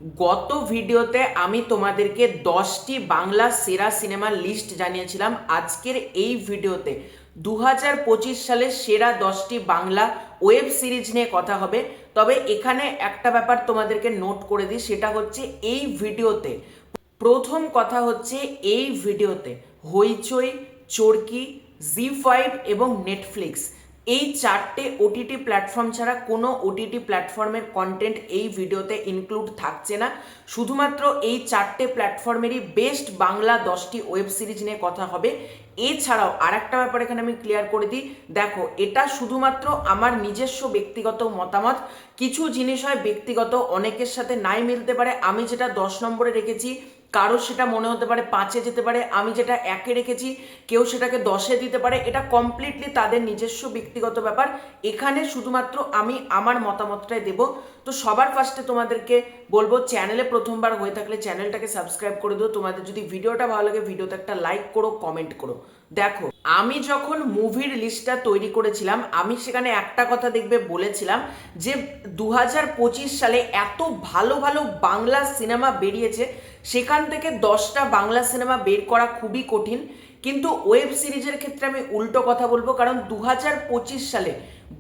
গত ভিডিওতে আমি তোমাদেরকে 10টি বাংলা সেরা সিনেমার লিস্ট জানিয়েছিলাম। আজকের এই ভিডিওতে 2025 সালের সেরা 10টি বাংলা ওয়েব সিরিজ নিয়ে কথা হবে। তবে এখানে একটা ব্যাপার তোমাদেরকে নোট করে দিই, সেটা হচ্ছে এই ভিডিওতে প্রথম কথা হচ্ছে এই ভিডিওতে হইচই, চরকি, জি5 এবং নেটফ্লিক্স এই চারটে ওটিটি প্ল্যাটফর্ম ছাড়া কোনো ওটিটি প্ল্যাটফর্মের কন্টেন্ট এই ভিডিওতে ইনক্লুড থাকছে না। শুধুমাত্র এই চারটে প্ল্যাটফর্মেরই বেস্ট বাংলা 10টি ওয়েব সিরিজ নিয়ে কথা হবে। এছাড়াও আর একটা ব্যাপার এখানে আমি ক্লিয়ার করে দিই, দেখো এটা শুধুমাত্র আমার নিজস্ব ব্যক্তিগত মতামত। কিছু জিনিস হয় ব্যক্তিগত, অনেকের সাথে নাই মিলতে পারে। আমি যেটা 10 নম্বরে রেখেছি কারো সেটা মনে হতে পারে 5-এ যেতে পারে, আমি যেটা 1-এ রেখেছি কেউ সেটাকে 10-এ দিতে পারে। এটা কমপ্লিটলি তাদের নিজস্ব ব্যক্তিগত ব্যাপার। এখানে শুধুমাত্র আমি আমার মতামতটাই দেব। তো সবার ফার্স্টে তোমাদেরকে বলবো, চ্যানেলে প্রথমবার হয়ে থাকলে চ্যানেলটাকে সাবস্ক্রাইব করে দিও। তোমাদের যদি ভিডিওটা ভালো লাগে ভিডিওতে একটা লাইক করো, কমেন্ট করো। দেখো, আমি যখন মুভির লিস্টটা তৈরি করেছিলাম আমি সেখানে একটা কথা দেখবে বলেছিলাম যে 2025 সালে এত ভালো ভালো বাংলা সিনেমা বেরিয়েছে, সেখান থেকে 10টা বাংলা সিনেমা বের করা খুবই কঠিন। কিন্তু ওয়েব সিরিজের ক্ষেত্রে আমি উল্টো কথা বলবো, কারণ 2025 সালে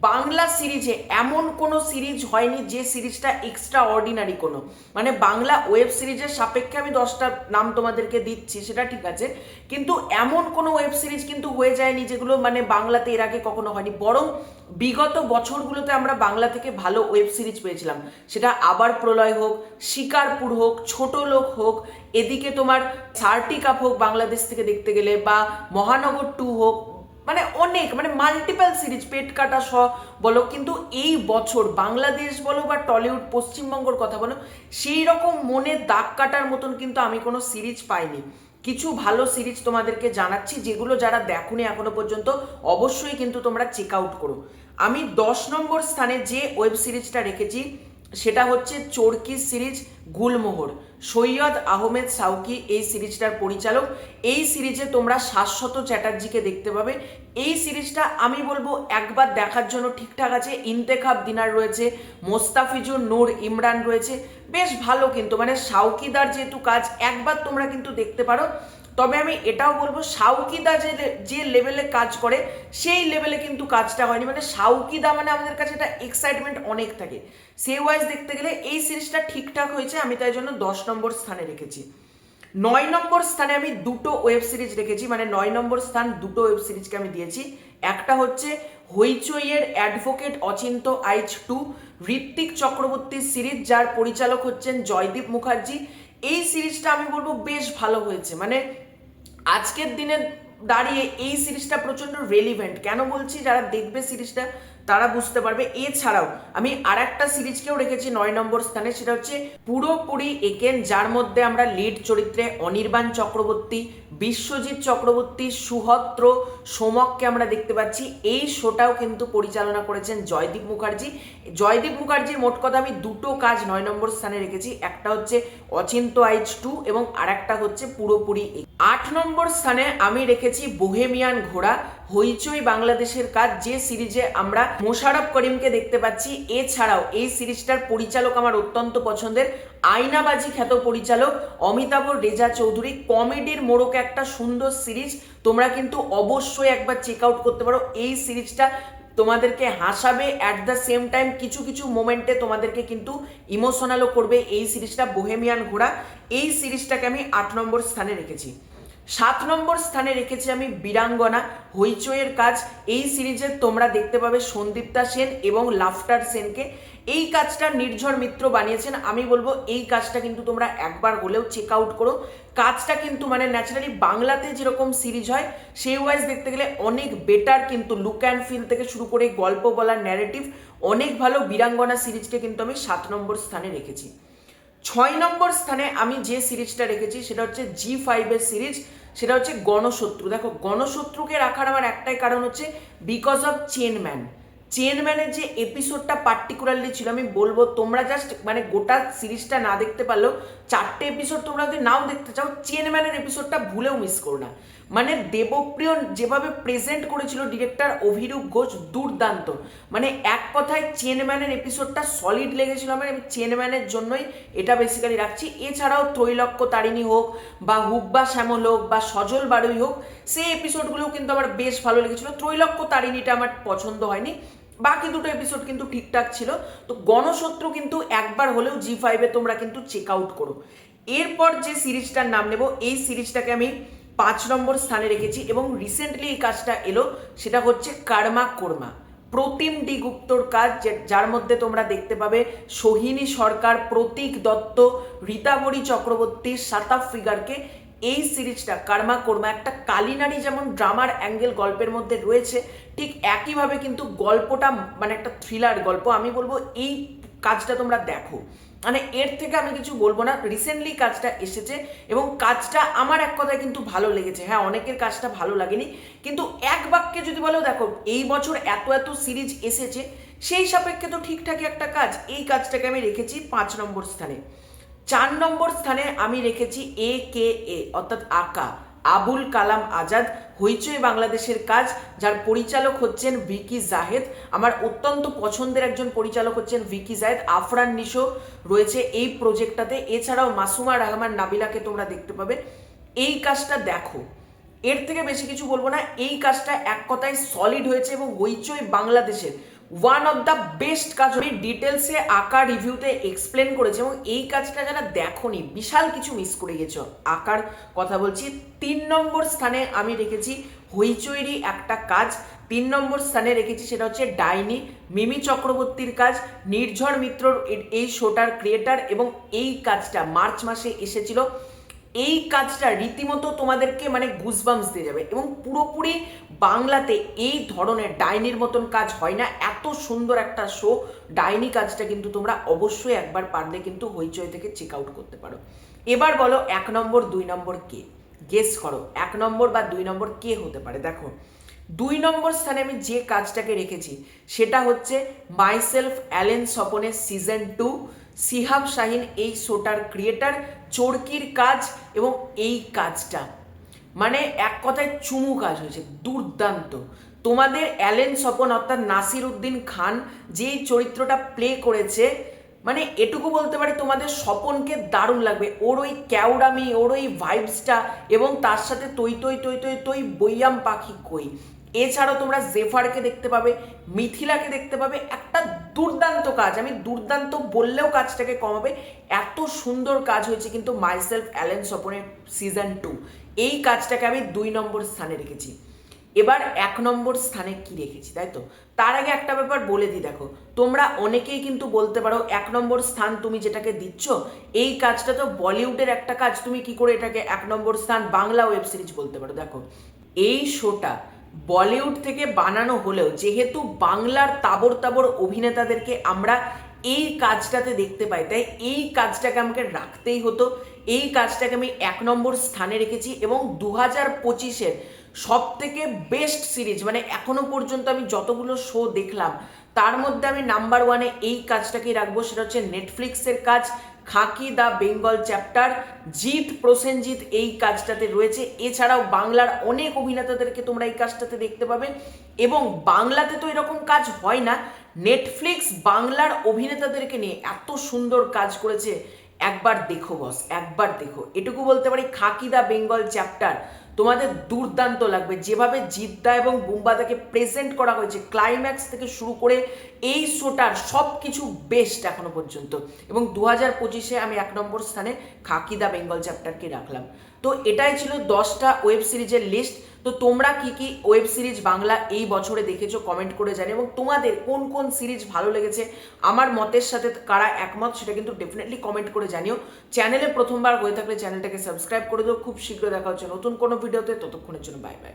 বাংলা সিরিজে এমন কোনো সিরিজ হয়নি যে সিরিজটা এক্সট্রা অর্ডিনারি কোনো, মানে বাংলা ওয়েব সিরিজের সাপেক্ষে আমি 10টা নাম তোমাদেরকে দিচ্ছি সেটা ঠিক আছে, কিন্তু এমন কোনো ওয়েব সিরিজ কিন্তু হয়ে যায়নি যেগুলো মানে বাংলাতে এর আগে কখনো হয়নি। বরং বিগত বছরগুলোতে আমরা বাংলা থেকে ভালো ওয়েব সিরিজ পেয়েছিলাম, সেটা আবার প্রলয় হোক, শিকারপুর হোক, ছোট লোক হোক, এদিকে তোমার 30 কাপ হোক বাংলাদেশ থেকে দেখতে গেলে, বা মহানগর 2 হোক, মানে অনেক মানে মাল্টিপল সিরিজ, পেট কাটা শ বলো। কিন্তু এই বছর বাংলাদেশ বলো বা টলিউড পশ্চিমবঙ্গর কথা বলো, সেই রকম মনে দাগ কাটার মতন কিন্তু আমি কোনো সিরিজ পাইনি। কিছু ভালো সিরিজ তোমাদেরকে জানাচ্ছি, যেগুলো যারা দেখোনি এখনো পর্যন্ত অবশ্যই কিন্তু তোমরা চেক আউট করো। আমি 10 নম্বর স্থানে যে ওয়েব সিরিজটা রেখেছি সেটা হচ্ছে চরকি সিরিজ গুলমোহর। সৈয়দ আহমেদ সাউকি এই সিরিজটার পরিচালক। এই সিরিজে তোমরা শাশ্বত চ্যাটার্জিকে দেখতে পাবে। এই সিরিজটা আমি বলবো একবার দেখার জন্য ঠিকঠাক আছে। ইন্তেখাব দিনার রয়েছে, মোস্তাফিজুর নূর ইমরান রয়েছে, বেশ ভালো। কিন্তু মানে সাউকিদার যেহেতু কাজ, একবার তোমরা কিন্তু দেখতে পারো। তবে আমি এটাও বলবো, সাউকিদা যে লেভেলে কাজ করে সেই লেভেলে কিন্তু কাজটা হয়নি। মানে সাউকিদা মানে আমাদের কাছে একটা এক্সাইটমেন্ট অনেক থাকে, সেই ওয়াইজ দেখতে গেলে এই সিরিজটা ঠিকঠাক হয়েছে, আমি তাই জন্য 10 নম্বর স্থানে রেখেছি। 9 নম্বর স্থানে আমি দুটো ওয়েব সিরিজ রেখেছি, মানে 9 নম্বর স্থান দুটো ওয়েব সিরিজকে আমি দিয়েছি। একটা হচ্ছে হইচইয়ের অ্যাডভোকেট অচিন্ত আইচ 2, ঋত্বিক চক্রবর্তীর সিরিজ, যার পরিচালক হচ্ছেন জয়দীপ মুখার্জি। এই সিরিজটা আমি বলবো বেশ ভালো হয়েছে। মানে আজকের দিনে দাঁড়িয়ে এই সিরিজটা প্রচন্ড রেলিভেন্ট। কেন বলছি, যারা দেখবে সিরিজটা তারা বুঝতে পারবে। এছাড়াও আমি আর একটা সিরিজকেও রেখেছি 9 নম্বর স্থানে, সেটা হচ্ছে পুরোপুরি একেন, যার মধ্যে আমরা লিড চরিত্রে অনির্বাণ চক্রবর্তী, বিশ্বজিৎ চক্রবর্তী, সুহদ্র, সোমককে আমরা দেখতে পাচ্ছি। এই শোটাও কিন্তু পরিচালনা করেছেন জয়দীপ মুখার্জি। জয়দীপ মুখার্জির মোট কথা আমি দুটো কাজ 9 নম্বর স্থানে রেখেছি, একটা হচ্ছে অচিন্ত আইচ 2 এবং আরেকটা হচ্ছে পুরোপুরি। 8 নম্বর স্থানে আমি রেখেছি বোহেমিয়ান ঘোড়া, হইচই বাংলাদেশের কাজ, যে সিরিজে আমরা মোশাররফ করিমকে দেখতে পাচ্ছি। এছাড়াও এই সিরিজটার পরিচালক আমার অত্যন্ত পছন্দের, আয়নাবাজি খ্যাত পরিচালক অমিতাভ রেজা চৌধুরী। কমেডির মোড়কে একটা সুন্দর সিরিজ, তোমরা কিন্তু অবশ্যই একবার চেক আউট করতে পারো। এই সিরিজটা তোমাদেরকে হাসাবে, অ্যাট দ্য সেম টাইম কিছু কিছু মোমেন্টে তোমাদেরকে কিন্তু ইমোশনালও করবে এই সিরিজটা, বোহেমিয়ান ঘোড়া। এই সিরিজটাকে আমি 8 নম্বর স্থানে রেখেছি। 7 নম্বর স্থানে রেখেছি আমি বীরাঙ্গনা, হইচইয়ের কাজ। এই সিরিজে তোমরা দেখতে পাবে সন্দীপ্তা সেন এবং লাফটার সেনকে। এই কাজটা নির্ঝর মিত্র বানিয়েছেন। আমি বলবো এই কাজটা কিন্তু তোমরা একবার হলেও চেক আউট করো। কাজটা কিন্তু মানে ন্যাচারালি বাংলাতে যেরকম সিরিজ হয় সেই ওয়াইজ দেখতে গেলে অনেক বেটার, কিন্তু লুক অ্যান্ড ফিল থেকে শুরু করে গল্প বলার ন্যারেটিভ অনেক ভালো। বীরাঙ্গনা সিরিজকে কিন্তু আমি 7 নম্বর স্থানে রেখেছি। 6 নম্বর স্থানে আমি যে সিরিজটা রেখেছি সেটা হচ্ছে জি5 এর সিরিজ, সেটা হচ্ছে গণশত্রু। দেখো, গণশত্রুকে রাখার আমার একটাই কারণ হচ্ছে বিকজ অফ চেনম্যানের যে এপিসোডটা পার্টিকুলারলি ছিল, আমি বলবো তোমরা জাস্ট মানে গোটা সিরিজটা না দেখতে পারলেও 4টে এপিসোড তোমরা যদি নাও দেখতে চাও, চেনম্যানের এপিসোডটা ভুলেও মিস করো না। মানে দেবপ্রিয় যেভাবে প্রেজেন্ট করেছিল ডিরেক্টর অভিরূপ ঘোষ, দুর্দান্ত। মানে এক কথায় চেনম্যানের এপিসোডটা সলিড লেগেছিল আমার, আমি চেনম্যানের জন্যই এটা বেসিক্যালি রাখছি। এছাড়াও ত্রৈলক্য তারিণী হোক বা হুব্বা শ্যামল হোক বা সজল বারুই হোক, সেই এপিসোডগুলোও কিন্তু আমার বেশ ভালো লেগেছিল। ত্রৈলক্য তারিণীটা আমার পছন্দ হয়নি, বাকি দুটো এপিসোড কিন্তু ঠিকঠাক ছিল। তো গণশত্রু কিন্তু একবার হলেও জি5-এ তোমরা কিন্তু চেক আউট করো। এরপর যে সিরিজটার নাম নেব, এই সিরিজটাকে আমি 5 নম্বর স্থানে রেখেছি এবং রিসেন্টলি এই কাজটা এলো, সেটা হচ্ছে কর্মা কর্মা, প্রতিম ডি গুপ্তর কাজ, যার মধ্যে তোমরা দেখতে পাবে সোহিনী সরকার, প্রতীক দত্ত, রীতাবরী চক্রবর্তীর সাতাফ ফিগারকে। এই সিরিজটা কর্মা কর্মা একটা কালিনারি যেমন ড্রামার অ্যাঙ্গেল গল্পের মধ্যে রয়েছে, ঠিক একইভাবে কিন্তু গল্পটা মানে একটা থ্রিলার গল্প। আমি বলবো এই কাজটা তোমরা দেখো, মানে এর থেকে আমি কিছু বলবো না। রিসেন্টলি কাজটা এসেছে এবং কাজটা আমার এক কথায় কিন্তু ভালো লেগেছে। হ্যাঁ, অনেকের কাজটা ভালো লাগেনি, কিন্তু এক বাক্যে যদি বলো, দেখো এই বছর এত এত সিরিজ এসেছে, সেই সাপেক্ষে তো ঠিকঠাকই একটা কাজ। এই কাজটাকে আমি রেখেছি 5 নম্বর স্থানে। 4 নম্বর স্থানে আমি রেখেছি AKA অর্থাৎ আকা, আবুল কালাম আজাদ, হইচই বাংলাদেশের কাজ, যার পরিচালক হচ্ছেন ভিকি জাহেদ। আমার অত্যন্ত পছন্দের একজন পরিচালক হচ্ছেন ভিকি জাহেদ। আফরান নিশো রয়েছে এই প্রজেক্টটাতে, এছাড়াও মাসুমা রহমান নাবিলাকে তোমরা দেখতে পাবে। এই কাজটা দেখো, এর থেকে বেশি কিছু বলবো না। এই কাজটা এক কথায় সলিড হয়েছে এবং হইচই বাংলাদেশের ওয়ান অফ দ্য বেস্ট কাজ। আমি ডিটেলসে আঁকা রিভিউতে এক্সপ্লেন করেছি এবং এই কাজটা যারা দেখোনি বিশাল কিছু মিস করে গেছো। আঁকার কথা বলছি। 3 নম্বর স্থানে আমি রেখেছি হইচইরই একটা কাজ, 3 নম্বর স্থানে রেখেছি, সেটা হচ্ছে ডাইনি, মিমি চক্রবর্তীর কাজ, নির্ঝর মিত্র এই শোটার ক্রিয়েটার, এবং এই কাজটা মার্চ মাসে এসেছিল। এই কাজটা রীতিমতো তোমাদেরকে মানে গুজবাম্পস দিয়ে যাবে এবং পুরোপুরি বাংলাতে এই ধরনের ডাইনির মতন কাজ হয় না। এত সুন্দর একটা শো ডাইনি কাজটা কিন্তু তোমরা অবশ্যই একবার পারলে কিন্তু হইচই থেকে চেক আউট করতে পারো। এবার বলো 1 নম্বর 2 নম্বর কে, গেস করো 1 নম্বর বা 2 নম্বর কে হতে পারে। দেখো 2 নম্বর স্থানে আমি যে কাজটাকে রেখেছি সেটা হচ্ছে মাইসেলফ অ্যালেন স্বপনের সিজন 2, সিহাব শাহিন এই শোটার ক্রিয়েটার, চরকির কাজ। এবং এই কাজটা মানে এক কথায় চুমু কাজ হয়েছে, দুর্দান্ত। তোমাদের অ্যালেন স্বপন অর্থাৎ নাসির উদ্দিন খান যেই চরিত্রটা প্লে করেছে, মানে এটুকু বলতে পারি তোমাদের স্বপনকে দারুণ লাগবে। ওর ওই ক্যাউরামি, ওর ওই ভাইবসটা, এবং তার সাথে তৈ তৈ তৈ তৈ তৈ বৈয়াম পাখি কই। এছাড়াও তোমরা জেফারকে দেখতে পাবে, মিথিলাকে দেখতে পাবে। একটা দুর্দান্ত কাজ, আমি দুর্দান্ত বললেও কাজটাকে কমাবে, এত সুন্দর কাজ হয়েছে কিন্তু মাইসেলফ অ্যালেন স্বপনের সিজন 2। এই কাজটাকে আমি 2 নম্বর স্থানে রেখেছি। এবার 1 নম্বর স্থানে কি রেখেছি, তাই তো? তার আগে একটা ব্যাপার বলে দিই, দেখো তোমরা অনেকেই কিন্তু বলতে পারো 1 নম্বর স্থান তুমি যেটাকে দিচ্ছ, এই কাজটা তো বলিউডের একটা কাজ, তুমি কি করে এটাকে 1 নম্বর স্থান বাংলা ওয়েব সিরিজ বলতে পারো? দেখো এই শোটা বলিউড থেকে বানানো হলেও যেহেতু বাংলার তাবর তাবর অভিনেতাদেরকে আমরা এই কাজটাতে দেখতে পাই, তাই এই কাজটাকে আমাকে রাখতেই হতো। এই কাজটাকে আমি 1 নম্বর স্থানে রেখেছি এবং 2025-এর সব থেকে বেস্ট সিরিজ, মানে এখনো পর্যন্ত আমি যতগুলো শো দেখলাম তার মধ্যে আমি নাম্বার 1-এ এই কাজটাকেই রাখবো। সেটা হচ্ছে নেটফ্লিক্সের কাজ খাকি দ্য বেঙ্গল চ্যাপ্টার। জিৎ, প্রসেনজিৎ এই কাজটাতে রয়েছে। এছাড়াও বাংলার অনেক অভিনেতাদেরকে তোমরা এই কাজটাতে দেখতে পাবে এবং বাংলাতে তো এরকম কাজ হয় না। নেটফ্লিক্স বাংলার অভিনেতাদেরকে নিয়ে এত সুন্দর কাজ করেছে, একবার দেখো বস, একবার দেখো। এটুকু বলতে পারি খাকি দ্য বেঙ্গল চ্যাপ্টার তোমাদের দুর্দান্ত লাগবে। যেভাবে জিদ্দা এবং বুম্বাদাকে প্রেজেন্ট করা হয়েছে, ক্লাইম্যাক্স থেকে শুরু করে এই শোটার সব কিছু বেস্ট এখনো পর্যন্ত। এবং 2025-এ আমি 1 নম্বর স্থানে খাকি দ্য বেঙ্গল চ্যাপ্টারকে রাখলাম। তো এটাই ছিল 10টা ওয়েব সিরিজের লিস্ট। তো তোমরা কি কি ওয়েব সিরিজ বাংলা এই বছরে দেখেছো কমেন্ট করে জানিও, এবং তোমাদের কোন কোন সিরিজ ভালো লেগেছে, আমার মতের সাথে কারা একমত সেটা কিন্তু ডেফিনেটলি কমেন্ট করে জানিও। চ্যানেলে প্রথমবার হয়ে থাকলে চ্যানেলটাকে সাবস্ক্রাইব করে দিও। খুব শীঘ্র দেখা হচ্ছে নতুন কোনো ভিডিওতে, ততক্ষণের জন্য বাই বাই।